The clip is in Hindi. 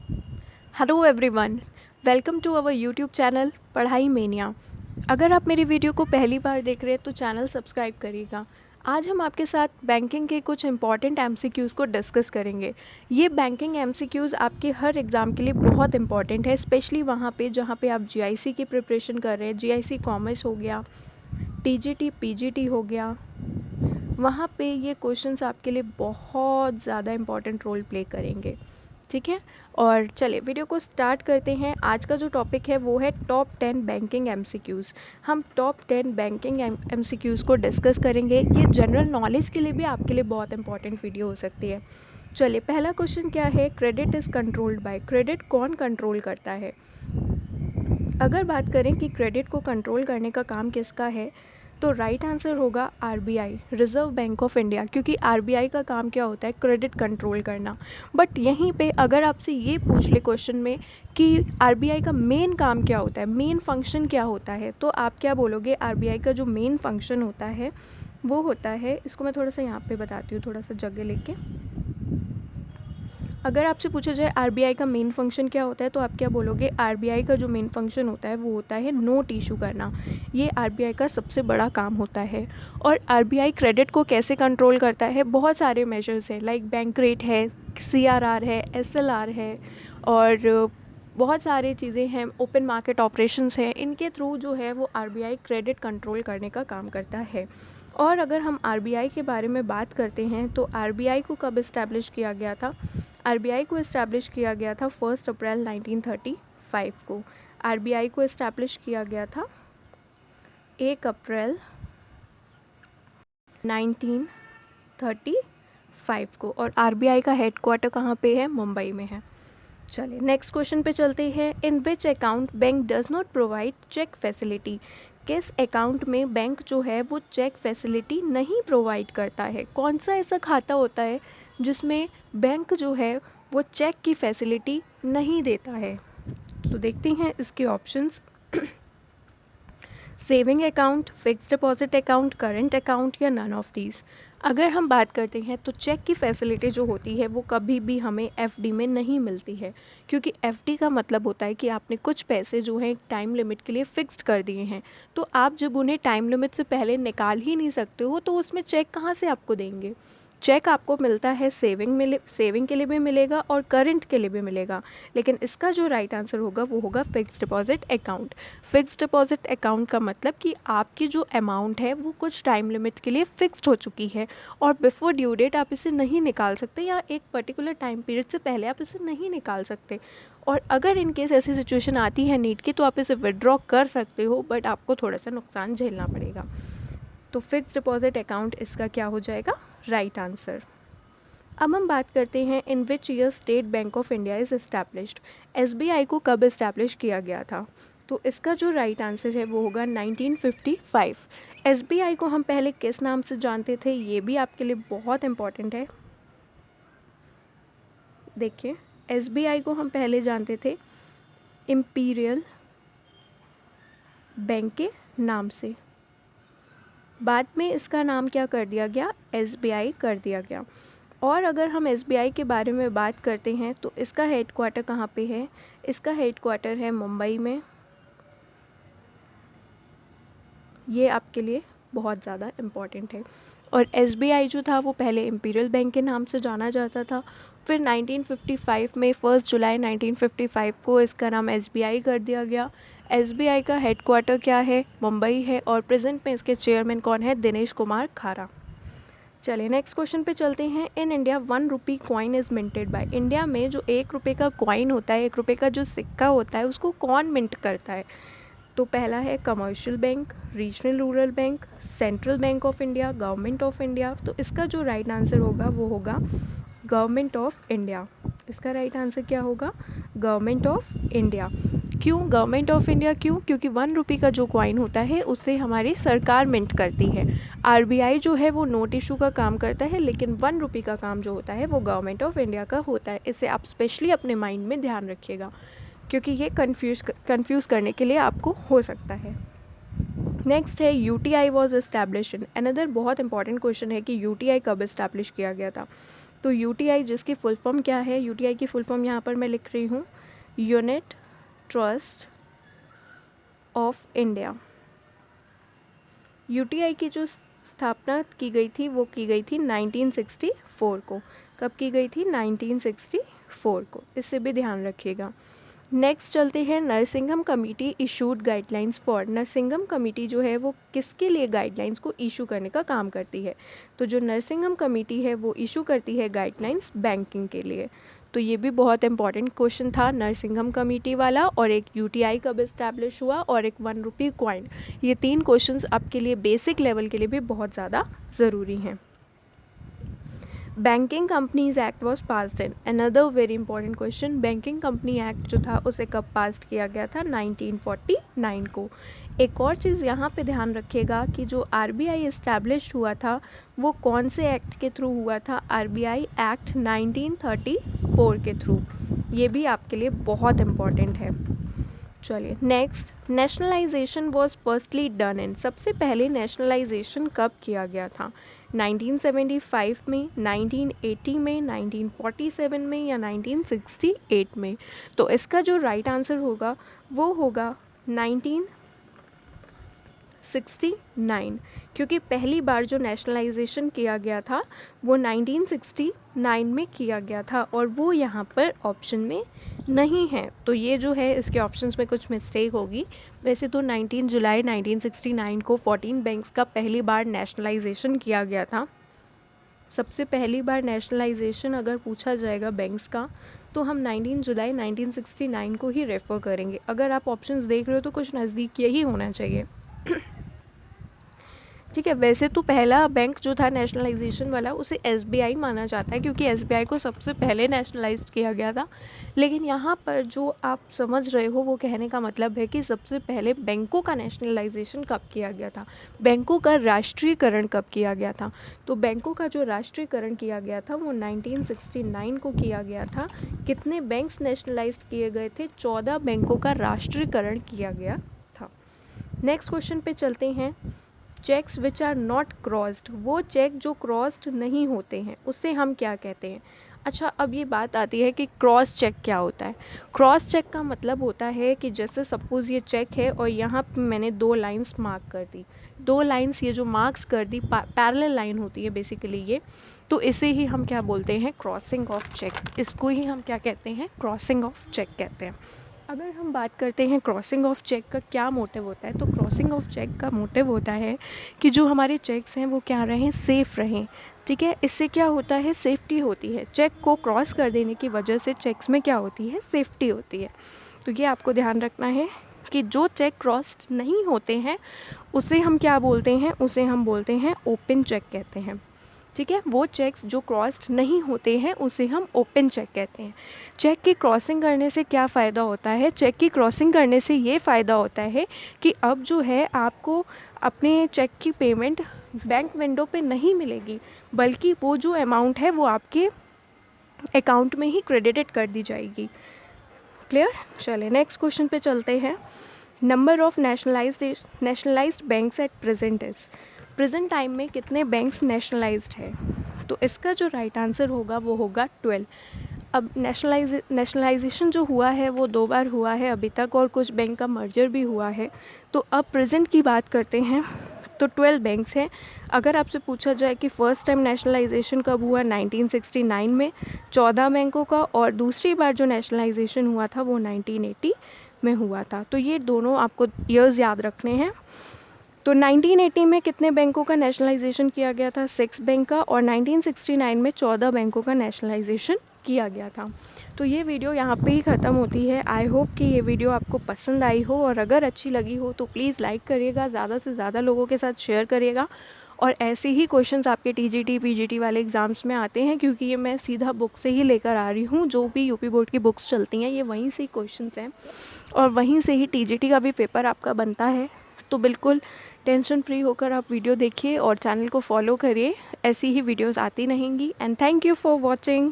Hello everyone, welcome to our YouTube channel Padhai mania. अगर आप मेरी वीडियो को पहली बार देख रहे हैं तो चैनल सब्सक्राइब करिएगा। आज हम आपके साथ बैंकिंग के कुछ इंपॉर्टेंट एमसीक्यूज़ को डिस्कस करेंगे। ये बैंकिंग एमसीक्यूज़ आपके हर एग्ज़ाम के लिए बहुत इंपॉर्टेंट है, स्पेशली वहाँ पे जहाँ पे आप जीआईसी की प्रिपरेशन कर रहे हैं। जीआईसी कॉमर्स हो गया, टीजीटी पीजीटी हो गया, वहाँ पे ये क्वेश्चंस आपके लिए बहुत ज़्यादा इम्पॉर्टेंट रोल प्ले करेंगे। ठीक है, और चलिए वीडियो को स्टार्ट करते हैं। आज का जो टॉपिक है वो है टॉप 10 बैंकिंग एमसीक्यूज़। हम टॉप 10 बैंकिंग एमसीक्यूज़ को डिस्कस करेंगे। ये जनरल नॉलेज के लिए भी आपके लिए बहुत इंपॉर्टेंट वीडियो हो सकती है। चलिए, पहला क्वेश्चन क्या है? Credit is controlled by. Credit कौन कंट्रोल करता है? अगर बात करें कि क्रेडिट को कंट्रोल करने का काम किसका है, तो राइट आंसर होगा RBI, reserve bank of India, क्योंकि आरबीआई का काम क्या होता है? क्रेडिट कंट्रोल करना। बट यहीं पे अगर आपसे ये पूछ ले क्वेश्चन में कि आरबीआई का मेन काम क्या होता है, मेन फंक्शन क्या होता है, तो आप क्या बोलोगे? आरबीआई का जो मेन फंक्शन होता है वो होता है, इसको मैं थोड़ा सा यहाँ पे बताती हूँ, थोड़ा सा जगह लेके। अगर आपसे पूछा जाए आरबीआई का मेन फंक्शन क्या होता है, तो आप क्या बोलोगे? आरबीआई का जो मेन फंक्शन होता है वो होता है नोट इशू करना। ये आरबीआई का सबसे बड़ा काम होता है। और आरबीआई क्रेडिट को कैसे कंट्रोल करता है? बहुत सारे मेजर्स हैं, लाइक बैंक रेट है, सीआरआर है, एसएलआर है, और बहुत सारी चीज़ें हैं, ओपन मार्केट ऑपरेशंस हैं। इनके थ्रू जो है वो आरबीआई क्रेडिट कंट्रोल करने का काम करता है। और अगर हम आरबीआई के बारे में बात करते हैं तो आरबीआई को कब इस्टेब्लिश किया गया था? आरबीआई को इस्टेब्लिश किया गया था 1 अप्रैल 1935 को। आरबीआई को इस्टेब्लिश किया गया था 1 अप्रैल 1935 को। और आरबीआई का हेडक्वार्टर कहाँ पे है? मुंबई में है। चलिए नेक्स्ट क्वेश्चन पे चलते हैं। In which account bank does not provide cheque facility? किस अकाउंट में बैंक जो है वो चेक फैसिलिटी नहीं प्रोवाइड करता है? कौन सा ऐसा खाता होता है जिसमें बैंक जो है वो चेक की फैसिलिटी नहीं देता है? तो देखते हैं इसके options. Saving account, fixed deposit account, current account, या नन ऑफ दीज। अगर हम बात करते हैं तो चेक की फैसिलिटी जो होती है वो कभी भी हमें एफडी में नहीं मिलती है, क्योंकि एफडी का मतलब होता है कि आपने कुछ पैसे जो हैं एक टाइम लिमिट के लिए फिक्स्ड कर दिए हैं, तो आप जब उन्हें टाइम लिमिट से पहले निकाल ही नहीं सकते हो तो उसमें चेक कहाँ से आपको देंगे? चेक आपको मिलता है सेविंग के लिए भी मिलेगा और करंट के लिए भी मिलेगा। लेकिन इसका जो राइट आंसर होगा वो होगा fixed deposit account. Fixed deposit account का मतलब कि आपकी जो अमाउंट है वो कुछ टाइम लिमिट के लिए फिक्स्ड हो चुकी है और बिफोर ड्यू डेट आप इसे नहीं निकाल सकते, या एक पर्टिकुलर टाइम पीरियड से पहले आप इसे नहीं निकाल सकते। और अगर इन केस ऐसी सिचुएशन आती है नीड की तो आप इसे विड्रॉ कर सकते हो, बट आपको थोड़ा सा नुकसान झेलना पड़ेगा। तो फिक्स्ड डिपॉजिट अकाउंट इसका क्या हो जाएगा? Right answer. अब हम बात करते हैं in which year State Bank of India is established. SBI को कब इस्टेब्लिश किया गया था? तो इसका जो राइट आंसर है वो होगा 1955। एसबीआई को हम पहले किस नाम से जानते थे, ये भी आपके लिए बहुत इंपॉर्टेंट है। देखिए, एसबीआई को हम पहले जानते थे इम्पीरियल बैंक के नाम से, बाद में इसका नाम क्या कर दिया गया? एसबीआई कर दिया गया। और अगर हम एसबीआई के बारे में बात करते हैं तो इसका हेडक्वार्टर कहाँ पे है? इसका हेडक्वार्टर है मुंबई में। ये आपके लिए बहुत ज़्यादा इम्पॉर्टेंट है। और एसबीआई जो था वो पहले इम्पीरियल बैंक के नाम से जाना जाता था, फिर 1955 में 1 जुलाई 1955 को इसका नाम एसबीआई कर दिया गया। एसबीआई का हेडक्वार्टर क्या है? मुंबई है। और प्रेजेंट में इसके चेयरमैन कौन है? दिनेश कुमार खारा। चलिए नेक्स्ट क्वेश्चन पे चलते हैं। In India 1 rupee coin is minted by. India में जो 1 रुपये का कॉइन होता है, 1 रुपये का जो सिक्का होता है, उसको कौन मिंट करता है? तो पहला है commercial bank, regional rural bank, central bank of India, government of India. तो इसका जो राइट आंसर होगा वो होगा गवर्नमेंट ऑफ इंडिया। इसका राइट आंसर क्या होगा? Government of India. क्यों गवर्नमेंट ऑफ इंडिया? क्योंकि 1 रुपये का जो कॉइन होता है उससे हमारी सरकार मिंट करती है। आरबीआई जो है वो नोट इशू का काम करता है, लेकिन 1 रुपये का काम जो होता है वो गवर्नमेंट ऑफ इंडिया का होता है। इसे आप स्पेशली अपने माइंड में ध्यान रखिएगा, क्योंकि ये कन्फ्यूज़ करने के लिए आपको हो सकता है। नेक्स्ट है UTI was establish in. Another बहुत इंपॉर्टेंट क्वेश्चन है कि यूटीआई कब इस्टेब्लिश किया गया था? तो यूटीआई जिसकी फुल फॉर्म क्या है, यूटीआई की फुल फॉर्म यहाँ पर मैं लिख रही हूँ, unit trust of India. UTI की जो स्थापना की गई थी वो की गई थी 1964 को। कब की गई थी? 1964 को, इससे भी ध्यान रखिएगा। नेक्स्ट चलते हैं, Narasimham committee issued guidelines for. Narasimham committee जो है वो किसके लिए गाइडलाइंस को इशू करने का काम करती है? तो जो नरसिंघम कमेटी है वो इशू करती है गाइडलाइंस बैंकिंग के लिए। तो ये भी बहुत इंपॉर्टेंट क्वेश्चन था, नरसिंघम कमेटी वाला, और एक यूटीआई कब इस्टेब्लिश हुआ, और एक 1 रुपी कॉइन। ये 3 क्वेश्चंस आपके लिए बेसिक लेवल के लिए भी बहुत ज़्यादा ज़रूरी हैं। Banking companies act was passed in, another very important question, banking company act जो था उसे कब पास्ड किया गया था? 1949 को। एक और चीज़ यहाँ पे ध्यान रखिएगा कि जो आरबीआई इस्टेब्लिश हुआ था वो कौन से एक्ट के थ्रू हुआ था? आरबीआई एक्ट 1934 के थ्रू। ये भी आपके लिए बहुत इम्पॉर्टेंट है। चलिए next, nationalisation was firstly done in. सबसे पहले नेशनलाइजेशन कब किया गया था? 1975 में, 1980 में, 1947 में, या 1968 में? तो इसका जो राइट आंसर होगा वो होगा 1969, क्योंकि पहली बार जो नेशनलाइजेशन किया गया था वो 1969 में किया गया था, और वो यहाँ पर ऑप्शन में नहीं है। तो ये जो है इसके ऑप्शंस में कुछ मिस्टेक होगी। वैसे तो 19 जुलाई 1969 को 14 बैंक्स का पहली बार नेशनलाइजेशन किया गया था। सबसे पहली बार नेशनलाइजेशन अगर पूछा जाएगा बैंक्स का तो हम 19 जुलाई 1969 को ही रेफ़र करेंगे। अगर आप ऑप्शंस देख रहे हो तो कुछ नज़दीक यही होना चाहिए। ठीक है, वैसे तो पहला बैंक जो था नेशनलाइजेशन वाला उसे एसबीआई माना जाता है, क्योंकि एसबीआई को सबसे पहले नेशनलाइज्ड किया गया था। लेकिन यहाँ पर जो आप समझ रहे हो वो कहने का मतलब है कि सबसे पहले बैंकों का नेशनलाइजेशन कब किया गया था, बैंकों का राष्ट्रीयकरण कब किया गया था। तो बैंकों का जो राष्ट्रीयकरण किया गया था वो 1969 को किया गया था। कितने बैंक्स नेशनलाइज्ड किए गए थे? 14 बैंकों का राष्ट्रीयकरण किया गया था। नेक्स्ट क्वेश्चन पे चलते हैं, cheques which are not crossed. वो चेक जो क्रॉस्ड नहीं होते हैं उसे हम क्या कहते हैं? अच्छा, अब ये बात आती है कि क्रॉस चेक क्या होता है। क्रॉस चेक का मतलब होता है कि जैसे सपोज़ ये चेक है और यहाँ पे मैंने 2 लाइंस मार्क कर दी, 2 लाइंस ये जो मार्क्स कर दी पैरेलल लाइन होती है बेसिकली ये, तो इसे ही हम क्या बोलते हैं? Crossing of cheque. इसको ही हम क्या कहते हैं? क्रॉसिंग ऑफ चेक कहते हैं। अगर हम बात करते हैं क्रॉसिंग ऑफ चेक का क्या मोटिव होता है, तो क्रॉसिंग ऑफ चेक का मोटिव होता है कि जो हमारे चेक्स हैं वो क्या रहें? सेफ़ रहें। ठीक है, इससे क्या होता है? सेफ्टी होती है। चेक को क्रॉस कर देने की वजह से चेक्स में क्या होती है? सेफ्टी होती है। तो ये आपको ध्यान रखना है कि जो चेक क्रॉस नहीं होते हैं उसे हम क्या बोलते हैं? उसे हम बोलते हैं ओपन चेक कहते हैं। ठीक है, वो चेक्स जो क्रॉस्ड नहीं होते हैं उसे हम ओपन चेक कहते हैं। चेक की क्रॉसिंग करने से क्या फ़ायदा होता है? चेक की क्रॉसिंग करने से ये फ़ायदा होता है कि अब जो है आपको अपने चेक की पेमेंट बैंक विंडो पे नहीं मिलेगी, बल्कि वो जो अमाउंट है वो आपके अकाउंट में ही क्रेडिटेड कर दी जाएगी। क्लियर? चलिए नेक्स्ट क्वेश्चन पे चलते हैं। Number of nationalised banks at present is. Present time में कितने बैंक्स नेशनलाइज्ड है? तो इसका जो राइट आंसर होगा वो होगा 12। अब नेशनलाइजेशन जो हुआ है वो 2 बार हुआ है अभी तक, और कुछ बैंक का मर्जर भी हुआ है। तो अब प्रेजेंट की बात करते हैं तो 12 बैंक्स हैं। अगर आपसे पूछा जाए कि फ़र्स्ट टाइम नेशनलाइजेशन कब हुआ, 1969 में 14 बैंकों का, और दूसरी बार जो नेशनलाइजेशन हुआ था वो 1980 में हुआ था। तो ये दोनों आपको ईयर्स याद रखने हैं। तो 1980 में कितने बैंकों का नेशनलाइजेशन किया गया था? 6 बैंक का, और 1969 में 14 बैंकों का नेशनलाइजेशन किया गया था। तो ये वीडियो यहाँ पे ही ख़त्म होती है। आई होप कि ये वीडियो आपको पसंद आई हो, और अगर अच्छी लगी हो तो प्लीज़ लाइक करिएगा, ज़्यादा से ज़्यादा लोगों के साथ शेयर करिएगा। और ऐसे ही क्वेश्चंस आपके टीजीटी पीजीटी वाले एग्ज़ाम्स में आते हैं, क्योंकि ये मैं सीधा बुक से ही लेकर आ रही हूँ। जो भी यूपी बोर्ड की बुक्स चलती हैं ये वहीं से ही क्वेश्चंस हैं, और वहीं से ही टीजीटी का भी पेपर आपका बनता है। तो बिल्कुल टेंशन फ्री होकर आप वीडियो देखिए और चैनल को फॉलो करिए, ऐसी ही वीडियोस आती रहेंगी। And thank you for watching.